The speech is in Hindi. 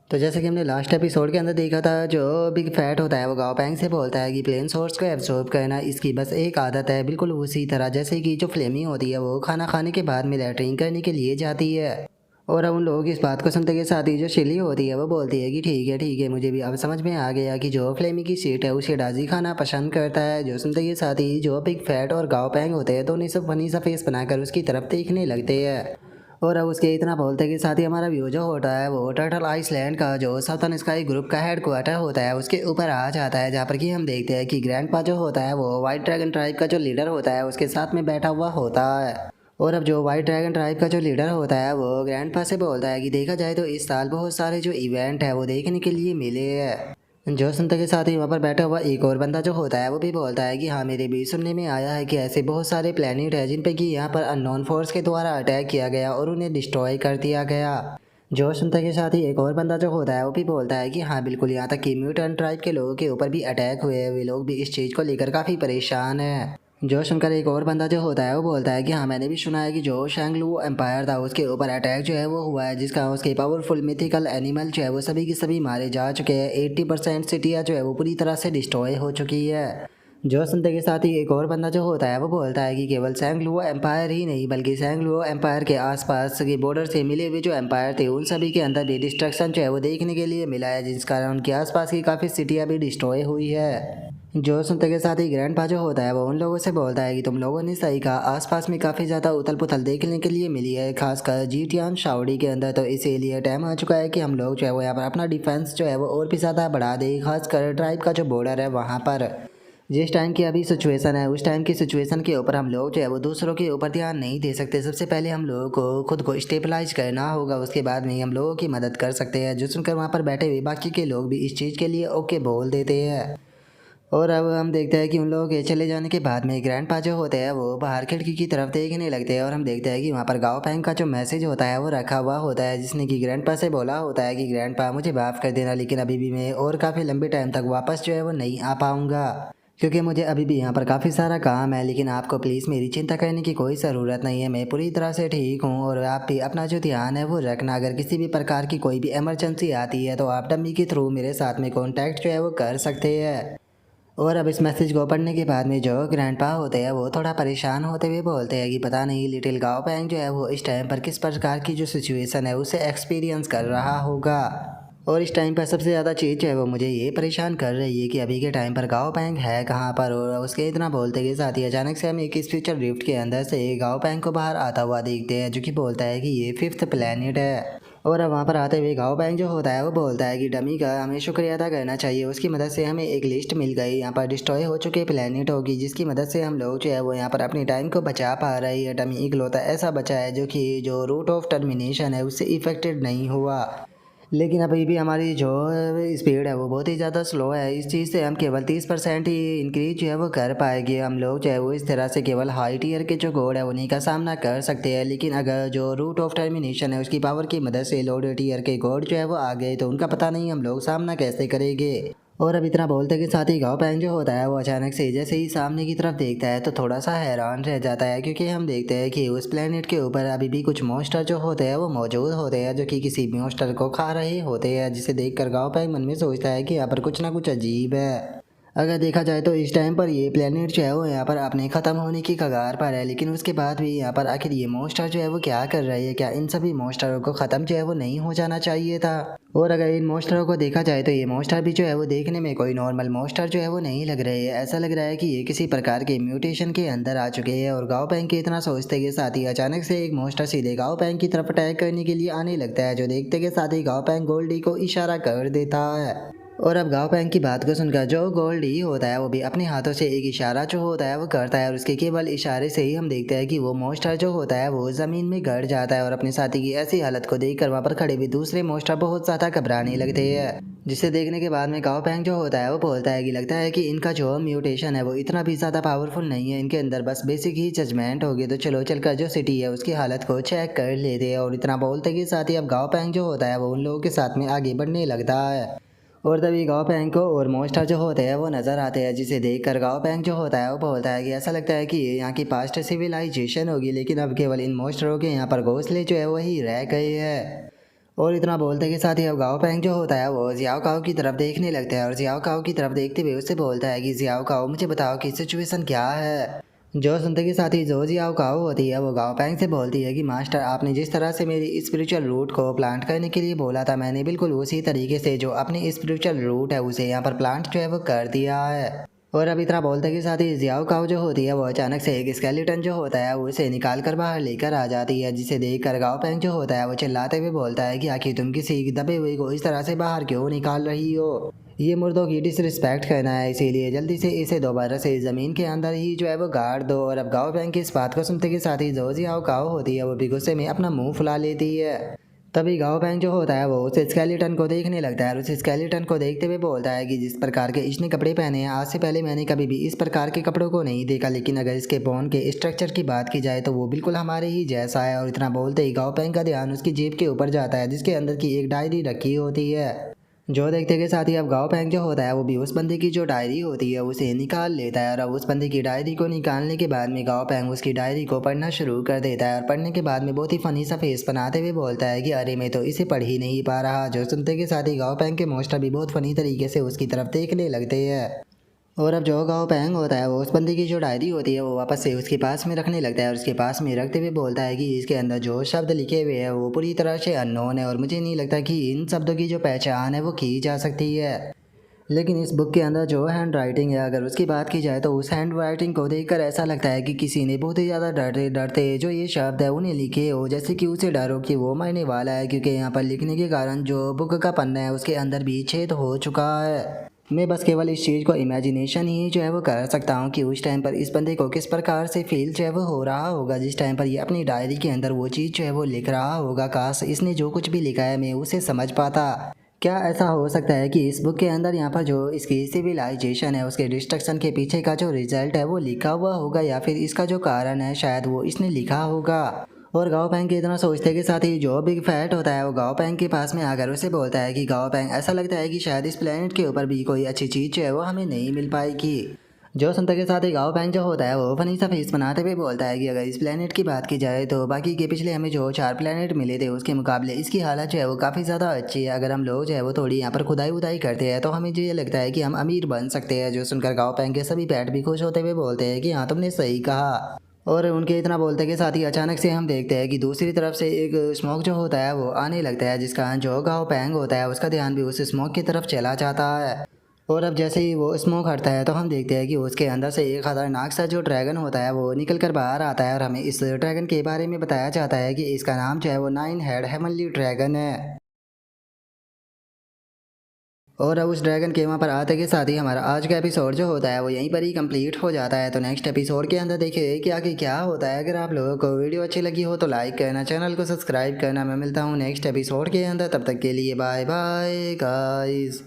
तो जैसे कि हमने लास्ट एपिसोड के अंदर देखा था, जो बिग फैट होता है वो गाओ पैंग से बोलता है कि प्लेन सोर्स को एब्जॉर्ब करना इसकी बस एक आदत है, बिल्कुल उसी तरह जैसे कि जो फ्लेमी होती है वो खाना खाने के बाद में लैट्रिन करने के लिए जाती है। और अब उन लोगों की इस बात को सुनते के साथ ही जो शिली होती है वो बोलती है कि ठीक है, मुझे भी अब समझ में आ गया कि जो फ्लेमी की सीट है उसे डाजी खाना पसंद करता है। जो सुनते के साथ ही जो बिग फैट और गाओ पैंग होते हैं तो उन्हें सब फनी सा फेस बनाकर उसकी तरफ देखने लगते हैं। और अब उसके इतना बोलते के साथ ही हमारा व्यू जो होता है वो टर्टल आइसलैंड का जो साउथर्न स्काई ग्रुप का हेड क्वार्टर होता है उसके ऊपर आ जाता है, जहाँ पर कि हम देखते हैं कि ग्रैंडपा जो होता है वो वाइट ड्रैगन ट्राइब का जो लीडर होता है उसके साथ में बैठा हुआ होता है। और अब जो वाइट ड्रैगन ट्राइब का जो लीडर होता है वो ग्रैंडपा से बोलता है कि देखा जाए तो इस साल बहुत सारे जो इवेंट है वो देखने के लिए मिले हैं। जो सुनते के साथ ही वहाँ पर बैठा हुआ एक और बंदा जो होता है वो भी बोलता है कि हाँ, मेरे भी सुनने में आया है कि ऐसे बहुत सारे प्लेनेट है जिन पे कि यहाँ पर अननोन फोर्स के द्वारा अटैक किया गया और उन्हें डिस्ट्रॉय कर दिया गया। जो सुनते के साथ ही एक और बंदा जो होता है वो भी बोलता है कि हाँ बिल्कुल, यहाँ तक कि म्यूटेंट ट्राइब के लोगों के ऊपर भी अटैक हुए हैं, वे लोग भी इस चीज़ को लेकर काफ़ी परेशान है। जो सुनकर एक और बंदा जो होता है वो बोलता है कि हाँ, मैंने भी सुना है कि जो शैंगलू एम्पायर था उसके ऊपर अटैक जो है वो हुआ है, जिसका उसके पावरफुल मिथिकल एनिमल जो है वो सभी की सभी मारे जा चुके हैं। 80% सिटियाँ जो है वो पूरी तरह से डिस्ट्रॉय हो चुकी है। जो सुनते के साथ ही एक और बंदा जो होता है वो बोलता है कि केवल सैंगलुओ एम्पायर ही नहीं बल्कि सैंगलुओ एम्पायर के आसपास के बॉर्डर से मिले हुए जो एम्पायर थे उन सभी के अंदर भी डिस्ट्रक्शन जो है वो देखने के लिए मिला है, जिस कारण उनके आसपास की काफ़ी सिटियाँ भी डिस्ट्रॉय हुई है। जो सुनते के साथ ही ग्रैंडपा जो होता है वो उन लोगों से बोलता है कि तुम लोगों ने सही कहा, आसपास में काफ़ी ज़्यादा उथल पुथल देखने के लिए मिली है, खासकर जीटियान शाओडी के अंदर। तो इसीलिए टाइम आ चुका है कि हम लोग जो है वो यहाँ पर अपना डिफेंस जो है वो और भी ज़्यादा बढ़ा दें, खासकर ट्राइब का जो बॉर्डर है वहाँ पर। जिस टाइम की अभी सिचुएशन है उस टाइम की सिचुएशन के ऊपर हम लोग जो है वो दूसरों के ऊपर ध्यान नहीं दे सकते। सबसे पहले हम लोगों को खुद को स्टेबलाइज करना होगा, उसके बाद में ही हम लोगों की मदद कर सकते हैं। जो सुनकर वहाँ पर बैठे हुए बाकी के लोग भी इस चीज़ के लिए ओके बोल देते हैं। और अब हम देखते हैं कि उन लोगों के चले जाने के बाद में ग्रैंडपा जो होते हैं वो बाहर खिड़की की तरफ देखने लगते हैं और हम देखते हैं कि वहाँ पर गाओ पैंग का जो मैसेज होता है वो रखा हुआ होता है, जिसने कि ग्रैंडपा से बोला होता है कि ग्रैंडपा मुझे माफ़ कर देना, लेकिन अभी भी मैं और काफ़ी लंबे टाइम तक वापस जो है वो नहीं आ पाऊँगा, क्योंकि मुझे अभी भी यहाँ पर काफ़ी सारा काम है। लेकिन आपको प्लीज़ मेरी चिंता करने की कोई ज़रूरत नहीं है, मैं पूरी तरह से ठीक हूँ। और आप भी अपना जो ध्यान है वो रखना, अगर किसी भी प्रकार की कोई भी इमरजेंसी आती है तो आप डम्मी के थ्रू मेरे साथ में कॉन्टैक्ट जो है वो कर सकते हैं। और अब इस मैसेज को पढ़ने के बाद में जो ग्रैंडपा होते हैं वो थोड़ा परेशान होते हुए बोलते हैं कि पता नहीं लिटिल गाओ पैंग जो है वो इस टाइम पर किस प्रकार की जो सिचुएशन है उसे एक्सपीरियंस कर रहा होगा। और इस टाइम पर सबसे ज़्यादा चीज़ जो है वो मुझे ये परेशान कर रही है कि अभी के टाइम पर गाओ पैंग है कहाँ पर। और उसके इतना बोलते के साथ ही अचानक से हम एक इस फ्यूचर ड्रिफ्ट के अंदर से गाओ पैंग को बाहर आता हुआ देखते हैं, जो कि बोलता है कि ये 5th प्लेनेट है। और अब वहाँ पर आते हुए गाओ पैंग जो होता है वो बोलता है कि डमी का हमें शुक्रिया अदा करना चाहिए, उसकी मदद से हमें एक लिस्ट मिल गई यहाँ पर डिस्ट्रॉय हो चुके प्लेनेट होगी, जिसकी मदद से हम लोग जो है वो यहाँ पर अपनी टाइम को बचा पा रही है। डमी इकलौता ऐसा बचा है जो कि जो रूट ऑफ टर्मिनेशन है उससे इफेक्टेड नहीं हुआ, लेकिन अभी भी हमारी जो स्पीड है वो बहुत ही ज़्यादा स्लो है। इस चीज़ से हम केवल 30% ही इंक्रीज जो है वो कर पाएंगे। हम लोग जो है वो इस तरह से केवल हाई टीयर के जो गॉड है उन्हीं का सामना कर सकते हैं, लेकिन अगर जो रूट ऑफ टर्मिनेशन है उसकी पावर की मदद से लोड टीयर के गॉड जो है वो आ गए तो उनका पता नहीं हम लोग सामना कैसे करेंगे। और अब इतना बोलते के साथ ही गाँव पैंग जो होता है वो अचानक से जैसे ही सामने की तरफ देखता है तो थोड़ा सा हैरान रह जाता है, क्योंकि हम देखते हैं कि उस प्लेनेट के ऊपर अभी भी कुछ मॉन्स्टर जो होते हैं वो मौजूद होते हैं, जो कि किसी मॉन्स्टर को खा रहे होते हैं, जिसे देखकर गाँव पैंग मन में सोचता है कि यहाँ पर कुछ ना कुछ अजीब है। अगर देखा जाए तो इस टाइम पर ये प्लेनेट जो है वो यहाँ पर अपने ख़त्म होने की कगार पर है, लेकिन उसके बाद भी यहाँ पर आखिर ये मॉन्स्टर जो है वो क्या कर रहे हैं? क्या इन सभी मॉन्स्टरों को ख़त्म जो है वो नहीं हो जाना चाहिए था? और अगर इन मॉन्स्टरों को देखा जाए तो ये मॉन्स्टर भी जो है वो देखने में कोई नॉर्मल मॉन्स्टर जो है वो नहीं लग रहे हैं। ऐसा लग रहा है कि ये किसी प्रकार के म्यूटेशन के अंदर आ चुके हैं। और गाँव पैंग के इतना सोचते के साथ ही अचानक से एक मॉन्स्टर सीधे गाँव पैंग की तरफ अटैक करने के लिए आने लगता है, जो देखते के साथ ही गाँव पैंग गोल्डी को इशारा कर देता है। और अब गाँव पैंग की बात को सुनकर जो गोल्डी होता है वो भी अपने हाथों से एक इशारा जो होता है वो करता है, और उसके केवल इशारे से ही हम देखते हैं कि वो मॉन्स्टर जो होता है वो ज़मीन में गड़ जाता है। और अपने साथी की ऐसी हालत को देखकर वहाँ पर खड़े भी दूसरे मॉन्स्टर बहुत ज़्यादा घबराने लगते हैं, जिसे देखने के बाद में गाँव पैंग जो होता है वो बोलता है कि लगता है कि इनका जो म्यूटेशन है वो इतना भी ज़्यादा पावरफुल नहीं है, इनके अंदर बस बेसिक ही जजमेंट होगी। तो चलो चलकर जो सिटी है उसकी हालत को चेक कर लेते हैं। और इतना बोलते के साथ ही अब गाँव पैंग जो होता है वो उन लोगों के साथ में आगे बढ़ने लगता है। और तभी गाँव पैंग को और मॉन्स्टर जो होते हैं वो नज़र आते हैं, जिसे देखकर गाँव पैंग जो होता है वो बोलता है कि ऐसा लगता है कि ये यहाँ की पास्ट सिविलाइजेशन होगी, लेकिन अब केवल इन मॉन्स्टरों के यहाँ पर घोंसले जो है वही रह गए हैं। और इतना बोलते के साथ ही अब गाओ पेंग जो होता है वो जियाओ काओ की तरफ देखने लगता है और जियाओ काओ की तरफ देखते हुए उससे बोलता है कि जियाओ काओ मुझे बताओ कि सिचुएशन क्या है। जो सुनते के साथ ही जो जियाओ काओ होती है वो गाओ पेंग से बोलती है कि मास्टर आपने जिस तरह से मेरी स्पिरिचुअल रूट को प्लांट करने के लिए बोला था मैंने बिल्कुल उसी तरीके से जो अपनी स्पिरिचुअल रूट है उसे यहाँ पर प्लांट जो है वो कर दिया है। और अब इतना बोलते के साथ ही जियाओ काओ जो होती है वो अचानक से एक स्केलेटन जो होता है उसे निकाल कर बाहर लेकर आ जाती है, जिसे देख कर गाओ पेंग जो होता है वो चिल्लाते हुए बोलता है कि आखिर तुम किसी दबे हुए को इस तरह से बाहर क्यों निकाल रही हो। ये मुर्दों की डिसरिस्पेक्ट करना है, इसीलिए जल्दी से इसे दोबारा से ज़मीन के अंदर ही जो है वो गाड़ दो। और अब गाओ पेंग की इस बात को सुनते के साथ ही जो जियाओ काओ होती है वो भी गुस्से में अपना मुंह फुला लेती है। तभी गाओ पेंग जो होता है वो उस स्केलेटन को देखने लगता है और उस स्केलेटन को देखते हुए बोलता है कि जिस प्रकार के इसने कपड़े पहने हैं आज से पहले मैंने कभी भी इस प्रकार के कपड़ों को नहीं देखा, लेकिन अगर इसके बोन के स्ट्रक्चर की बात की जाए तो वो बिल्कुल हमारे ही जैसा है। और इतना बोलते ही गाओ पेंग का ध्यान उसकी जेब के ऊपर जाता है जिसके अंदर की एक डायरी रखी होती है। जो देखते के साथ ही अब गाओ पेंग जो होता है वो भी उस बंदे की जो डायरी होती है उसे निकाल लेता है और अब उस बंदे की डायरी को निकालने के बाद में गाओ पेंग उसकी डायरी को पढ़ना शुरू कर देता है और पढ़ने के बाद में बहुत ही फनी सा फेस बनाते हुए बोलता है कि अरे मैं तो इसे पढ़ ही नहीं पा रहा। जो सुनते के साथ ही गाओ पेंग के मोस्टर भी बहुत फनी तरीके से उसकी तरफ देखने लगते हैं। और अब जो गाओ पेंग होता है वो उस बंदे की जो डायरी होती है वो वापस से उसके पास में रखने लगता है और उसके पास में रखते हुए बोलता है कि इसके अंदर जो शब्द लिखे हुए हैं वो पूरी तरह से अननोन है और मुझे नहीं लगता कि इन शब्दों की जो पहचान है वो की जा सकती है। लेकिन इस बुक के अंदर जो हैंड राइटिंग है अगर उसकी बात की जाए तो उस हैंड राइटिंग को देखकर ऐसा लगता है कि किसी ने बहुत ही ज़्यादा डरते डरते जो ये शब्द है उन्हें लिखे हो, जैसे कि उसे डर हो कि वो मरने वाला है, क्योंकि यहाँ पर लिखने के कारण जो बुक का पन्ना है उसके अंदर भी छेद हो चुका है। मैं बस केवल इस चीज़ को इमेजिनेशन ही जो है वो कर सकता हूँ कि उस टाइम पर इस बंदे को किस प्रकार से फील जो है वो हो रहा होगा जिस टाइम पर ये अपनी डायरी के अंदर वो चीज़ जो है वो लिख रहा होगा। काश इसने जो कुछ भी लिखा है मैं उसे समझ पाता। क्या ऐसा हो सकता है कि इस बुक के अंदर यहाँ पर जो इसकी सिविलाइजेशन है उसके डिस्ट्रक्शन के पीछे का जो रिजल्ट है वो लिखा हुआ होगा, या फिर इसका जो कारण है शायद वो इसने लिखा होगा। और गाओ पेंग के इतना सोचते के साथ ही जो बिग फैट होता है वो गाओ पेंग के पास में आकर उसे बोलता है कि गाओ पेंग ऐसा लगता है कि शायद इस प्लेनेट के ऊपर भी कोई अच्छी चीज़ जो है वो हमें नहीं मिल पाएगी। जो सुनते के साथ ही गाओ पेंग जो होता है वो फनी सा फेस बनाते हुए बोलता है कि अगर इस प्लेनेट की बात की जाए तो बाकी के पिछले हमें जो 4 प्लेनेट मिले थे उसके मुकाबले इसकी हालत जो है वो काफ़ी ज़्यादा अच्छी है। अगर हम लोग जो है वो थोड़ी यहाँ पर खुदाई उदाई करते हैं तो हमें जो ये लगता है कि हम अमीर बन सकते हैं। जो सुनकर गाओ पेंग के सभी पेट भी खुश होते हुए बोलते हैं कि हाँ तुमने सही कहा। और उनके इतना बोलते के साथ ही अचानक से हम देखते हैं कि दूसरी तरफ से एक स्मोक जो होता है वो आने लगता है, जिसका जो गाओ पेंग होता है उसका ध्यान भी उस स्मोक की तरफ चला जाता है। और अब जैसे ही वो स्मोक हटता है तो हम देखते हैं कि उसके अंदर से एक खतरनाक सा जो ड्रैगन होता है वो निकल कर बाहर आता है और हमें इस ड्रैगन के बारे में बताया जाता है कि इसका नाम जो है वो 9 हेड हेवनली ड्रैगन है। और अब उस ड्रैगन के वहाँ पर आते के साथ ही हमारा आज का एपिसोड जो होता है वो यहीं पर ही कंप्लीट हो जाता है। तो नेक्स्ट एपिसोड के अंदर देखिए कि आगे क्या होता है। अगर आप लोगों को वीडियो अच्छी लगी हो तो लाइक करना, चैनल को सब्सक्राइब करना। मैं मिलता हूँ नेक्स्ट एपिसोड के अंदर, तब तक के लिए बाय बाय गाइस।